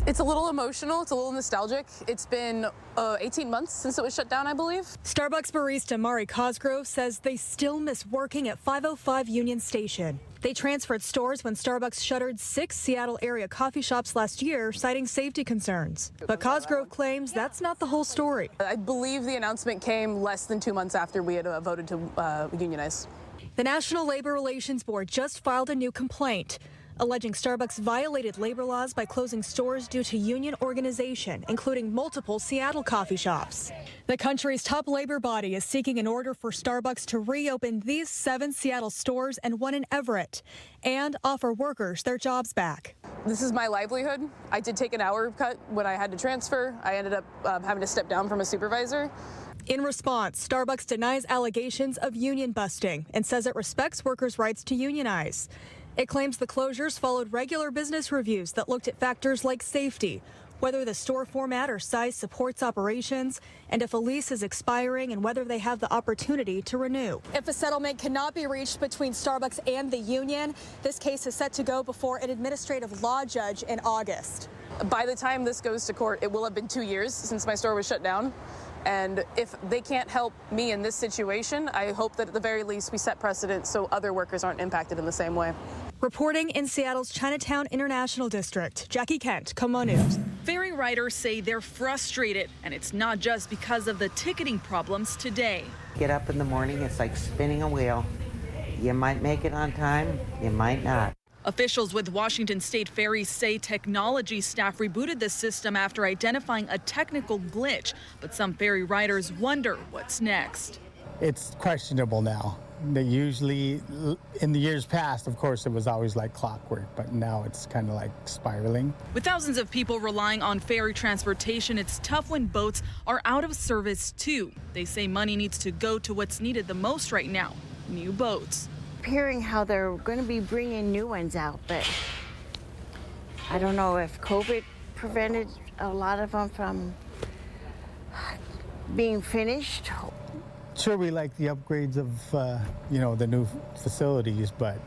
It's a little emotional. It's a little nostalgic. It's been 18 months since it was shut down, I believe. Starbucks barista Mari Cosgrove says they still miss working at 505 Union Station. They transferred stores when Starbucks shuttered 6 Seattle area coffee shops last year, citing safety concerns. But Cosgrove claims that's not the whole story. I believe the announcement came less than 2 months after we had voted to unionize. The National Labor Relations Board just filed a new complaint, alleging Starbucks violated labor laws by closing stores due to union organization, including multiple Seattle coffee shops. The country's top labor body is seeking an order for Starbucks to reopen these 7 Seattle stores and 1 in Everett and offer workers their jobs back. This is my livelihood. I did take an hour cut when I had to transfer. I ended up having to step down from a supervisor. In response, Starbucks denies allegations of union busting and says it respects workers' rights to unionize. It claims the closures followed regular business reviews that looked at factors like safety, whether the store format or size supports operations, and if a lease is expiring and whether they have the opportunity to renew. If a settlement cannot be reached between Starbucks and the union, this case is set to go before an administrative law judge in August. By the time this goes to court, it will have been 2 years since my store was shut down. And if they can't help me in this situation, I hope that at the very least we set precedent so other workers aren't impacted in the same way. Reporting in Seattle's Chinatown International District, Jackie Kent, KOMO News. Ferry riders say they're frustrated, and it's not just because of the ticketing problems today. Get up in the morning, it's like spinning a wheel. You might make it on time, you might not. Officials with Washington State Ferries say technology staff rebooted the system after identifying a technical glitch, but some ferry riders wonder what's next. It's questionable now. They usually, in the years past, of course, it was always like clockwork, but now it's kind of like spiraling. With thousands of people relying on ferry transportation, it's tough when boats are out of service too. They say money needs to go to what's needed the most right now, new boats. Hearing how they're going to be bringing new ones out, but I don't know if COVID prevented a lot of them from being finished. Sure, we like the upgrades of, the new facilities, but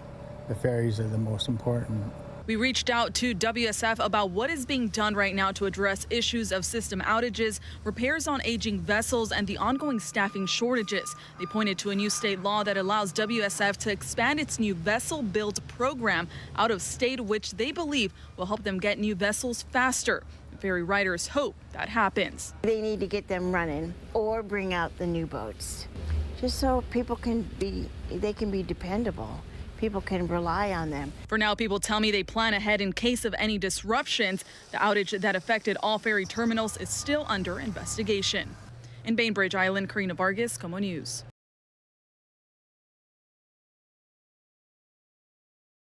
the ferries are the most important. We reached out to WSF about what is being done right now to address issues of system outages, repairs on aging vessels, and the ongoing staffing shortages. They pointed to a new state law that allows WSF to expand its new vessel build program out of state, which they believe will help them get new vessels faster. Ferry riders hope that happens. They need to get them running or bring out the new boats, just so people can be dependable. People can rely on them. For now, people tell me they plan ahead in case of any disruptions. The outage that affected all ferry terminals is still under investigation. In Bainbridge Island, Karina Vargas, KOMO News.